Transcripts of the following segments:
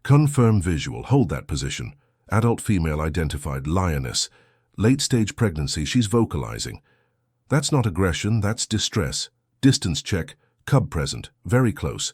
Confirm visual. Hold that position. Adult female identified, Lioness. Late-stage pregnancy, she's vocalizing. That's not aggression, that's distress. Distance check, cub present, very close.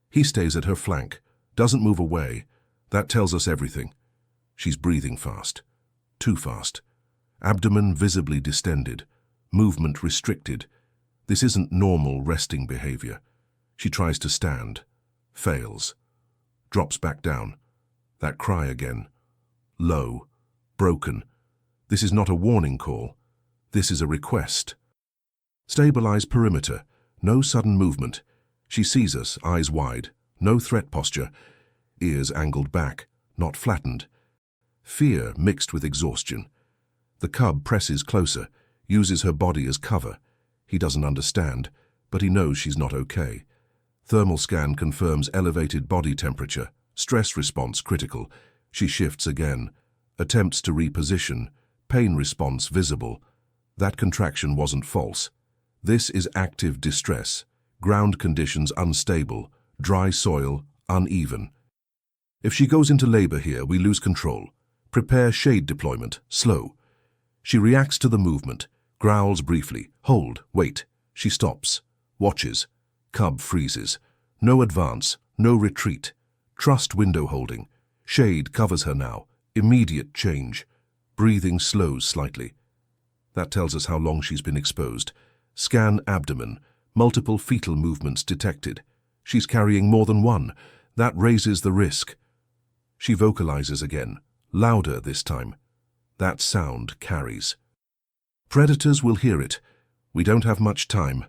He stays at her flank, doesn't move away. That tells us everything. She's breathing fast. Too fast. Abdomen visibly distended. Movement restricted. This isn't normal resting behavior. She tries to stand. Fails. Drops back down. That cry again. Low. Broken. This is not a warning call. This is a request. Stabilize perimeter. No sudden movement. She sees us, eyes wide. No threat posture. Ears angled back, not flattened. Fear mixed with exhaustion. The cub presses closer, uses her body as cover. He doesn't understand, but he knows she's not okay. Thermal scan confirms elevated body temperature. Stress response critical. She shifts again. Attempts to reposition. Pain response visible. That contraction wasn't false. This is active distress. Ground conditions unstable. Dry soil, uneven. If she goes into labor here, we lose control. Prepare shade deployment, slow. She reacts to the movement, growls briefly. Hold, wait. She stops, watches. Cub freezes. No advance, no retreat. Trust window holding. Shade covers her now. Immediate change. Breathing slows slightly. That tells us how long she's been exposed. Scan abdomen. Multiple fetal movements detected. She's carrying more than one. That raises the risk. She vocalizes again, louder this time. That sound carries. Predators will hear it. We don't have much time.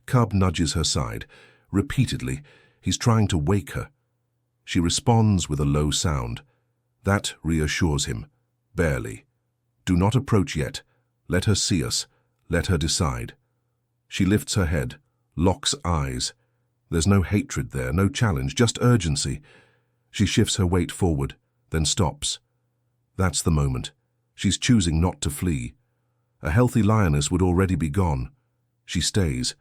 Cub nudges her side. Repeatedly, he's trying to wake her. She responds with a low sound. That reassures him. Barely. Do not approach yet. Let her see us. Let her decide. She lifts her head, locks eyes. There's no hatred there, no challenge, just urgency. She shifts her weight forward, then stops. That's the moment. She's choosing not to flee. A healthy lioness would already be gone. She stays,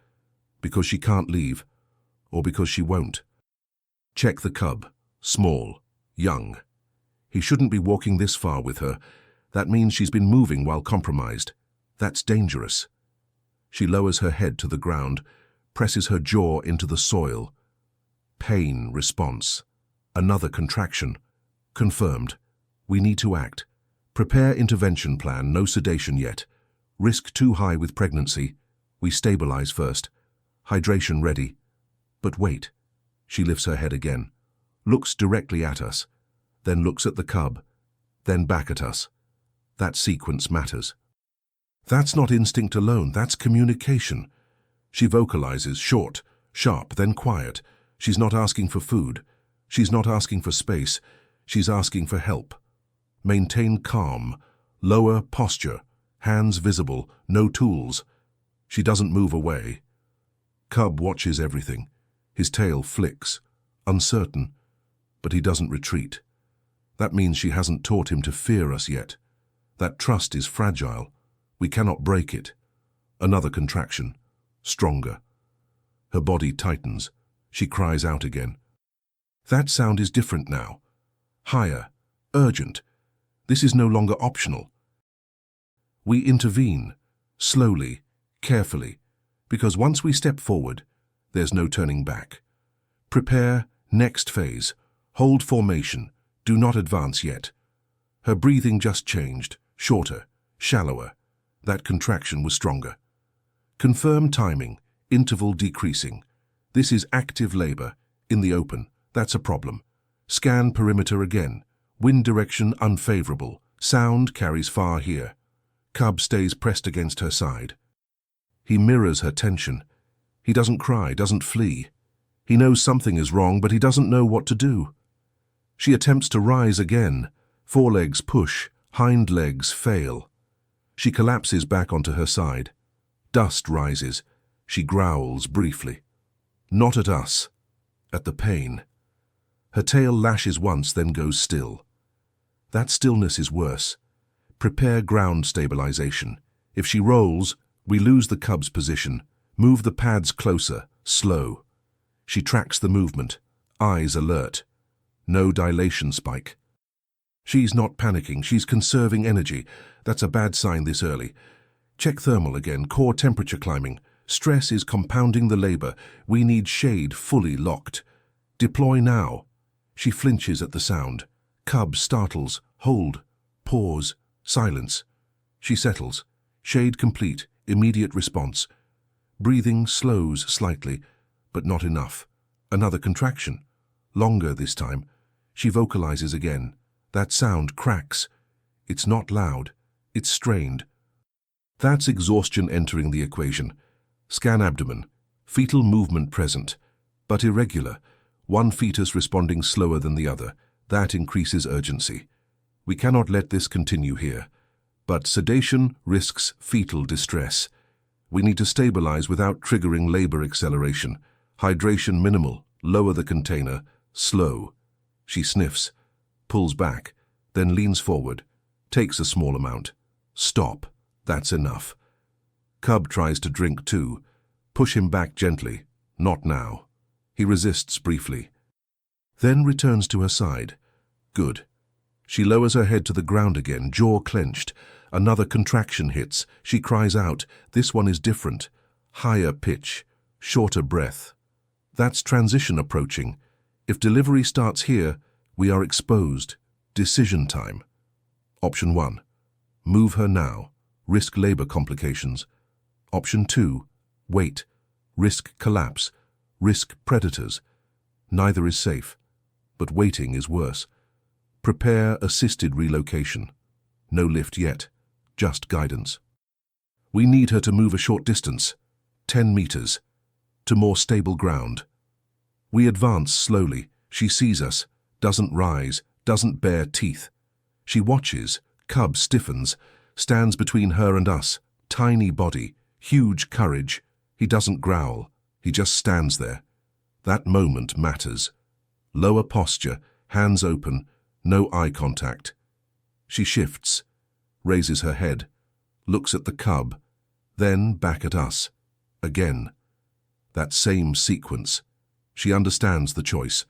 because she can't leave, or because she won't. Check the cub. Small, young. He shouldn't be walking this far with her. That means she's been moving while compromised. That's dangerous. She lowers her head to the ground, presses her jaw into the soil. Pain response. Another contraction. Confirmed. We need to act. Prepare intervention plan, no sedation yet. Risk too high with pregnancy. We stabilize first. Hydration ready. But wait. She lifts her head again. Looks directly at us. Then looks at the cub. Then back at us. That sequence matters. That's not instinct alone, that's communication. She vocalizes, short, sharp, then quiet. She's not asking for food. She's not asking for space. She's asking for help. Maintain calm. Lower posture. Hands visible. No tools. She doesn't move away. Cub watches everything. His tail flicks. Uncertain. But he doesn't retreat. That means she hasn't taught him to fear us yet. That trust is fragile. We cannot break it. Another contraction. Stronger. Her body tightens. She cries out again. That sound is different now. Higher. Urgent. This is no longer optional. We intervene. Slowly. Carefully. Because once we step forward, there's no turning back. Prepare. Next phase. Hold formation. Do not advance yet. Her breathing just changed. Shorter. Shallower. That contraction was stronger. Confirm timing. Interval decreasing. This is active labor. In the open. That's a problem. Scan perimeter again. Wind direction unfavorable. Sound carries far here. Cub stays pressed against her side. He mirrors her tension. He doesn't cry, doesn't flee. He knows something is wrong, but he doesn't know what to do. She attempts to rise again. Forelegs push, hind legs fail. She collapses back onto her side. Dust rises. She growls briefly. Not at us. At the pain. Her tail lashes once, then goes still. That stillness is worse. Prepare ground stabilization. If she rolls, we lose the cub's position. Move the pads closer, slow. She tracks the movement, eyes alert. No dilation spike. She's not panicking, she's conserving energy. That's a bad sign this early. Check thermal again, core temperature climbing. Stress is compounding the labor. We need shade fully locked. Deploy now. She flinches at the sound. Cub startles. Hold. Pause. Silence. She settles. Shade complete. Immediate response. Breathing slows slightly, but not enough. Another contraction. Longer this time. She vocalizes again. That sound cracks. It's not loud. It's strained. That's exhaustion entering the equation. Scan abdomen. Fetal movement present, but irregular. One fetus responding slower than the other. That increases urgency. We cannot let this continue here. But sedation risks fetal distress. We need to stabilize without triggering labor acceleration. Hydration minimal. Lower the container. Slow. She sniffs, pulls back, then leans forward, takes a small amount. Stop. That's enough. Cub tries to drink too. Push him back gently. Not now. He resists briefly. Then returns to her side. Good. She lowers her head to the ground again, jaw clenched. Another contraction hits. She cries out. This one is different. Higher pitch. Shorter breath. That's transition approaching. If delivery starts here, we are exposed. Decision time. Option 1. Move her now. Risk labor complications. Option 2. Wait. Risk collapse. Risk predators. Neither is safe, but waiting is worse. Prepare assisted relocation. No lift yet, just guidance. We need her to move a short distance, 10 meters, to more stable ground. We advance slowly. She sees us, doesn't rise, doesn't bare teeth. She watches. Cub stiffens, stands between her and us. Tiny body, huge courage. He doesn't growl. He just stands there. That moment matters. Lower posture, hands open, no eye contact. She shifts, raises her head, looks at the cub, then back at us. Again. That same sequence. She understands the choice.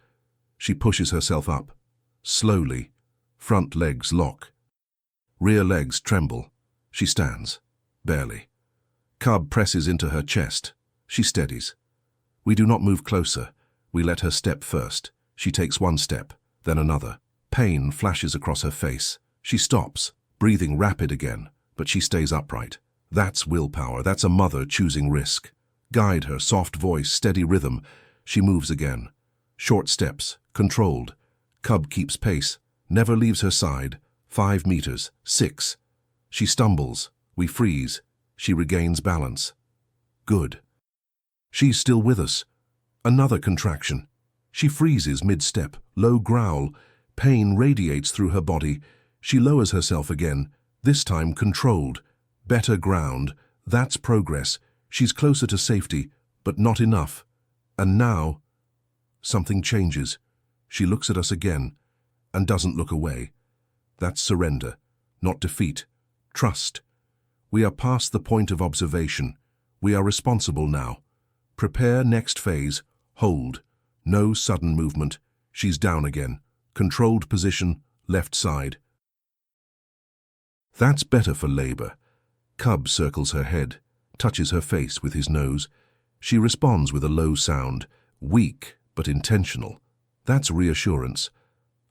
She pushes herself up. Slowly. Front legs lock. Rear legs tremble. She stands. Barely. Cub presses into her chest. She steadies. We do not move closer. We let her step first. She takes one step, then another. Pain flashes across her face. She stops, breathing rapid again, but she stays upright. That's willpower. That's a mother choosing risk. Guide her, soft voice, steady rhythm. She moves again. Short steps, controlled. Cub keeps pace, never leaves her side. 5 meters, 6. She stumbles. We freeze. She regains balance. Good. She's still with us. Another contraction. She freezes mid-step, low growl. Pain radiates through her body. She lowers herself again, this time controlled. Better ground. That's progress. She's closer to safety, but not enough. And now, something changes. She looks at us again, and doesn't look away. That's surrender, not defeat. Trust. We are past the point of observation. We are responsible now. Prepare next phase. Hold. No sudden movement. She's down again. Controlled position, left side. That's better for labor. Cub circles her head, touches her face with his nose. She responds with a low sound, weak but intentional. That's reassurance.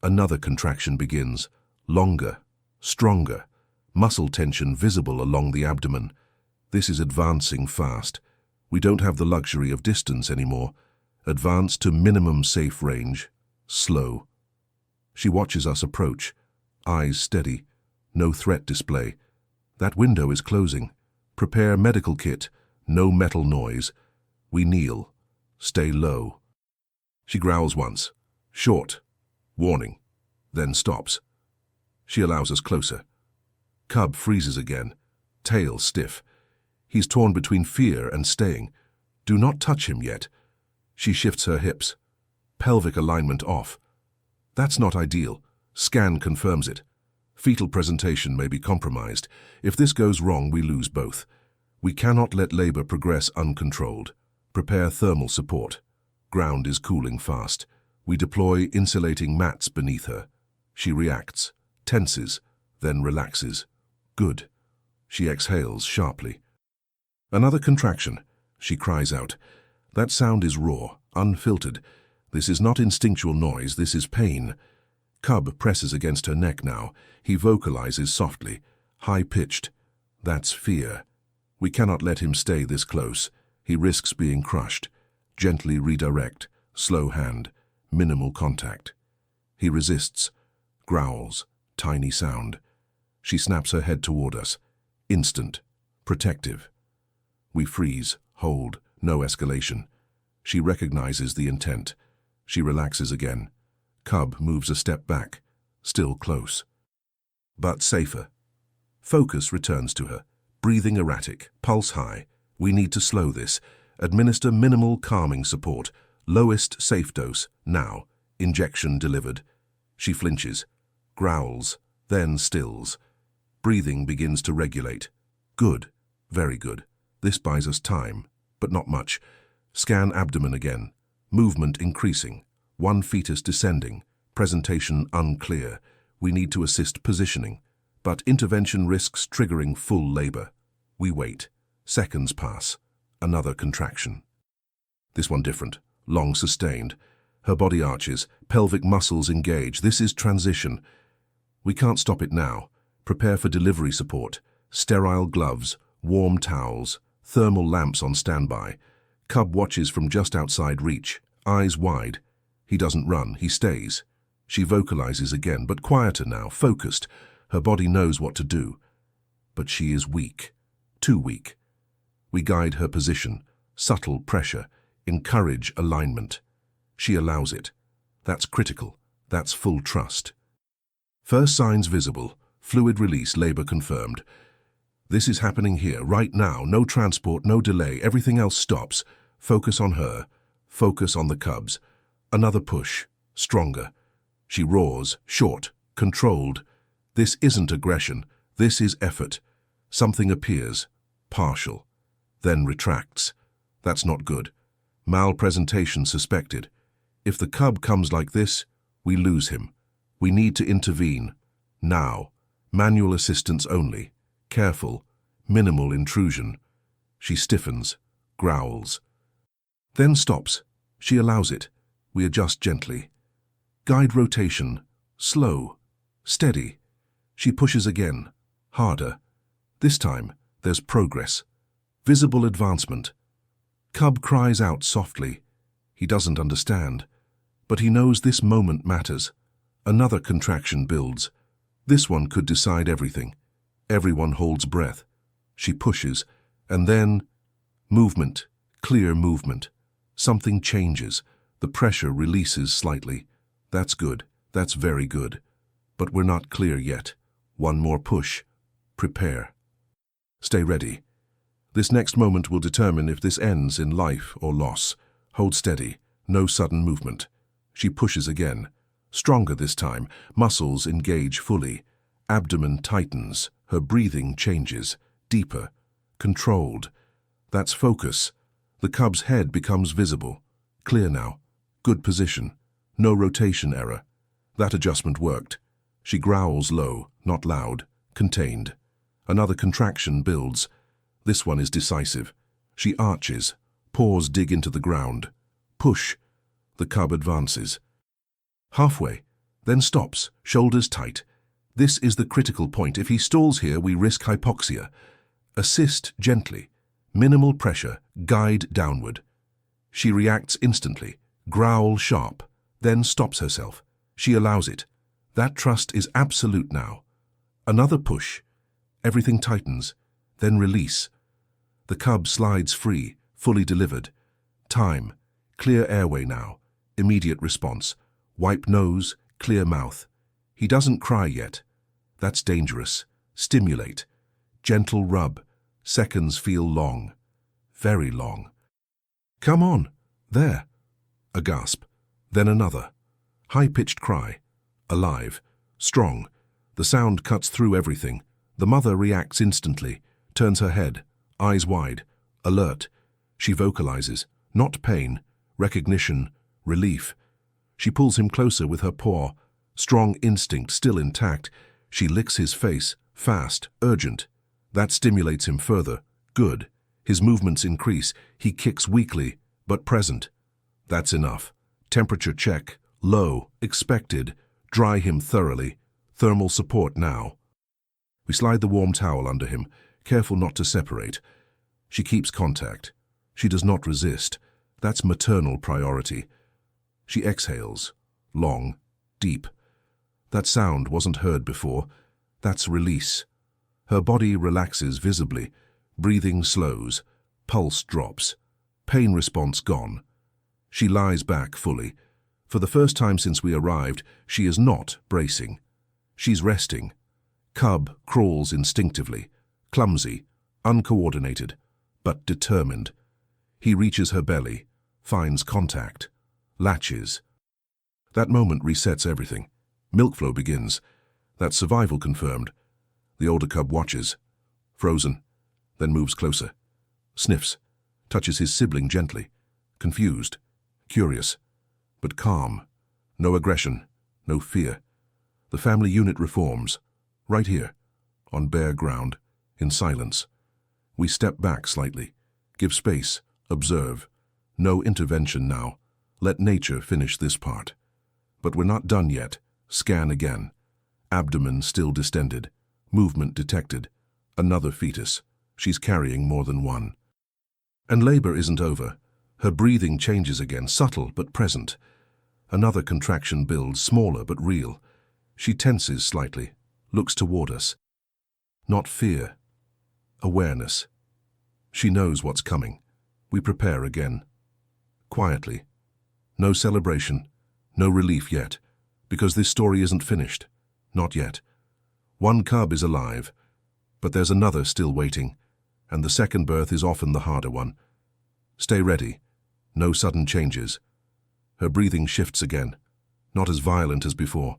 Another contraction begins, longer, stronger, muscle tension visible along the abdomen. This is advancing fast. We don't have the luxury of distance anymore. Advance to minimum safe range, slow. She watches us approach, eyes steady, no threat display. That window is closing. Prepare medical kit, no metal noise. We kneel, stay low. She growls once, short, warning, then stops. She allows us closer. Cub freezes again, tail stiff. He's torn between fear and staying. Do not touch him yet. She shifts her hips. Pelvic alignment off. That's not ideal. Scan confirms it. Fetal presentation may be compromised. If this goes wrong, we lose both. We cannot let labor progress uncontrolled. Prepare thermal support. Ground is cooling fast. We deploy insulating mats beneath her. She reacts, tenses, then relaxes. Good. She exhales sharply. Another contraction. She cries out. That sound is raw, unfiltered. This is not instinctual noise, this is pain. Cub presses against her neck now. He vocalizes softly, high-pitched. That's fear. We cannot let him stay this close. He risks being crushed. Gently redirect, slow hand, minimal contact. He resists, growls, tiny sound. She snaps her head toward us. Instant, protective. We freeze, hold, no escalation. She recognizes the intent. She relaxes again. Cub moves a step back, still close. But safer. Focus returns to her. Breathing erratic, pulse high. We need to slow this. Administer minimal calming support. Lowest safe dose, now. Injection delivered. She flinches, growls, then stills. Breathing begins to regulate. Good, very good. This buys us time, but not much. Scan abdomen again. Movement increasing. One fetus descending. Presentation unclear. We need to assist positioning. But intervention risks triggering full labor. We wait. Seconds pass. Another contraction. This one different. Long sustained. Her body arches. Pelvic muscles engage. This is transition. We can't stop it now. Prepare for delivery support. Sterile gloves. Warm towels. Thermal lamps on standby. Cub watches from just outside reach. Eyes wide. He doesn't run. He stays. She vocalizes again, but quieter now, focused. Her body knows what to do. But she is weak. Too weak. We guide her position. Subtle pressure. Encourage alignment. She allows it. That's critical. That's full trust. First signs visible. Fluid release, labor confirmed. This is happening here, right now. No transport, no delay. Everything else stops. Focus on her. Focus on the cubs. Another push. Stronger. She roars, short, controlled. This isn't aggression. This is effort. Something appears. Partial. Then retracts. That's not good. Malpresentation suspected. If the cub comes like this, we lose him. We need to intervene. Now. Manual assistance only. Careful. Minimal intrusion. She stiffens. Growls. Then stops. She allows it. We adjust gently. Guide rotation. Slow. Steady. She pushes again. Harder. This time, there's progress. Visible advancement. Cub cries out softly. He doesn't understand. But he knows this moment matters. Another contraction builds. This one could decide everything. Everyone holds breath. She pushes. And then, movement. Clear movement. Something changes. The pressure releases slightly. That's good. That's very good. But we're not clear yet. One more push. Prepare. Stay ready. This next moment will determine if this ends in life or loss. Hold steady. No sudden movement. She pushes again. Stronger this time. Muscles engage fully. Abdomen tightens. Her breathing changes. Deeper. Controlled. That's focus. The cub's head becomes visible. Clear now. Good position. No rotation error. That adjustment worked. She growls low, not loud. Contained. Another contraction builds. This one is decisive. She arches. Paws dig into the ground. Push. The cub advances. Halfway. Then stops. Shoulders tight. This is the critical point. If he stalls here, we risk hypoxia. Assist gently. Minimal pressure. Guide downward. She reacts instantly. Growl sharp. Then stops herself. She allows it. That trust is absolute now. Another push. Everything tightens. Then release. The cub slides free, fully delivered. Time. Clear airway now. Immediate response. Wipe nose, clear mouth. He doesn't cry yet. That's dangerous. Stimulate. Gentle rub. Seconds feel long. Very long. Come on. There. A gasp. Then another. High-pitched cry. Alive. Strong. The sound cuts through everything. The mother reacts instantly. Turns her head. Eyes wide. Alert. She vocalizes. Not pain. Recognition. Relief. She pulls him closer with her paw. Strong instinct still intact. She licks his face, fast, urgent. That stimulates him further. Good. His movements increase. He kicks weakly, but present. That's enough. Temperature check. Low. Expected. Dry him thoroughly. Thermal support now. We slide the warm towel under him, careful not to separate. She keeps contact. She does not resist. That's maternal priority. She exhales. Long. Deep. That sound wasn't heard before. That's release. Her body relaxes visibly. Breathing slows. Pulse drops. Pain response gone. She lies back fully. For the first time since we arrived, she is not bracing. She's resting. Cub crawls instinctively, clumsy, uncoordinated, but determined. He reaches her belly, finds contact, latches. That moment resets everything. Milk flow begins. That's survival confirmed. The older cub watches, frozen, then moves closer, sniffs, touches his sibling gently, confused, curious, but calm. No aggression, no fear. The family unit reforms, right here, on bare ground, in silence. We step back slightly, give space, observe. No intervention now. Let nature finish this part. But we're not done yet. Scan again. Abdomen still distended. Movement detected. Another fetus. She's carrying more than one. And labor isn't over. Her breathing changes again, subtle but present. Another contraction builds, smaller but real. She tenses slightly, looks toward us. Not fear. Awareness. She knows what's coming. We prepare again. Quietly. No celebration, no relief yet, because this story isn't finished. Not yet. One cub is alive, but there's another still waiting, and the second birth is often the harder one. Stay ready. No sudden changes. Her breathing shifts again, not as violent as before,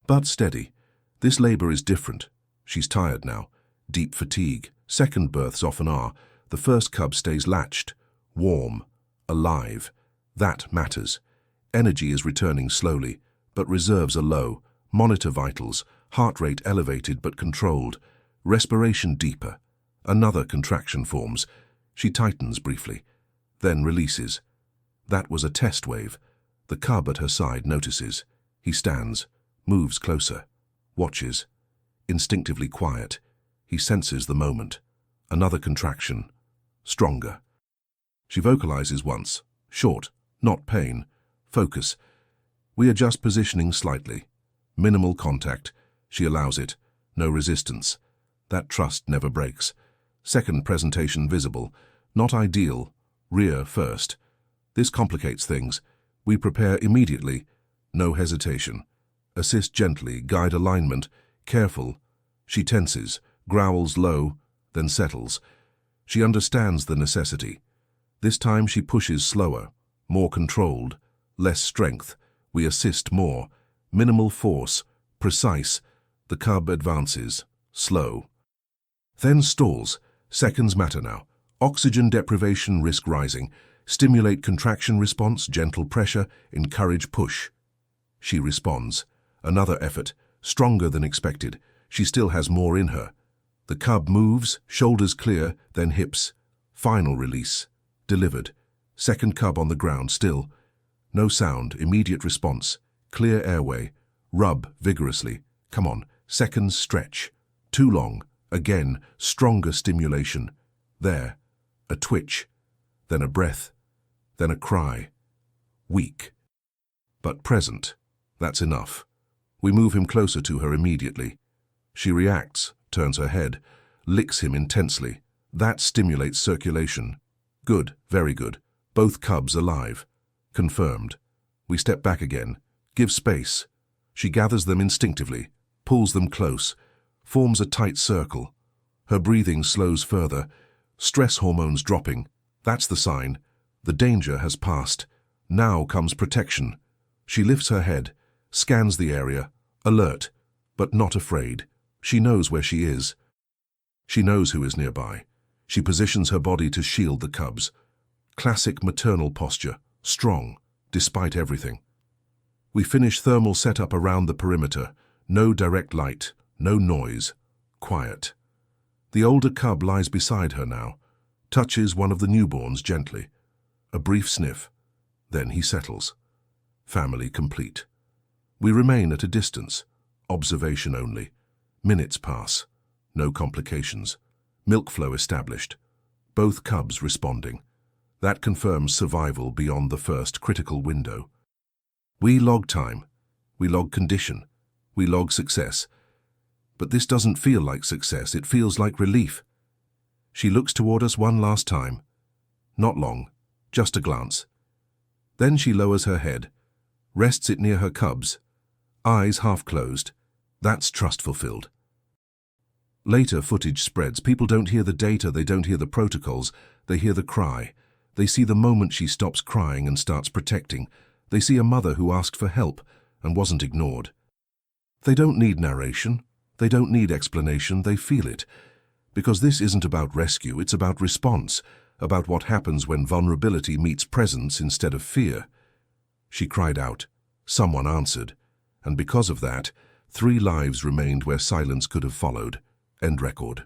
but steady. This labor is different. She's tired now. Deep fatigue. Second births often are. The first cub stays latched, warm, alive. That matters. Energy is returning slowly, but reserves are low. Monitor vitals, heart rate elevated but controlled. Respiration deeper. Another contraction forms. She tightens briefly, then releases. That was a test wave. The cub at her side notices. He stands, moves closer, watches. Instinctively quiet. He senses the moment. Another contraction. Stronger. She vocalizes once. Short. Not pain. Focus. We adjust positioning slightly. Minimal contact. She allows it. No resistance. That trust never breaks. Second presentation visible. Not ideal. Rear first. This complicates things. We prepare immediately. No hesitation. Assist gently. Guide alignment. Careful. She tenses. Growls low. Then settles. She understands the necessity. This time she pushes slower. More controlled, less strength. We assist more. Minimal force, precise. The cub advances, slow. Then stalls. Seconds matter now. Oxygen deprivation risk rising. Stimulate contraction response, gentle pressure, encourage push. She responds. Another effort, stronger than expected. She still has more in her. The cub moves, shoulders clear, then hips. Final release. Delivered. Second cub on the ground, still. No sound, immediate response. Clear airway. Rub vigorously. Come on. Seconds stretch. Too long. Again, stronger stimulation. There. A twitch. Then a breath. Then a cry. Weak. But present. That's enough. We move him closer to her immediately. She reacts, turns her head, licks him intensely. That stimulates circulation. Good, very good. Both cubs alive. Confirmed. We step back again. Give space. She gathers them instinctively, pulls them close, forms a tight circle. Her breathing slows further. Stress hormones dropping. That's the sign. The danger has passed. Now comes protection. She lifts her head, scans the area, alert, but not afraid. She knows where she is. She knows who is nearby. She positions her body to shield the cubs. Classic maternal posture, strong, despite everything. We finish thermal setup around the perimeter. No direct light, no noise. Quiet. The older cub lies beside her now, touches one of the newborns gently. A brief sniff. Then he settles. Family complete. We remain at a distance. Observation only. Minutes pass. No complications. Milk flow established. Both cubs responding. That confirms survival beyond the first critical window. We log time. We log condition. We log success. But this doesn't feel like success, it feels like relief. She looks toward us one last time. Not long, just a glance. Then she lowers her head, rests it near her cubs, eyes half closed. That's trust fulfilled. Later footage spreads. People don't hear the data, they don't hear the protocols, they hear the cry. They see the moment she stops crying and starts protecting. They see a mother who asked for help and wasn't ignored. They don't need narration, they don't need explanation, they feel it. Because this isn't about rescue, it's about response, about what happens when vulnerability meets presence instead of fear. She cried out. Someone answered. And because of that, 3 lives remained where silence could have followed. End record.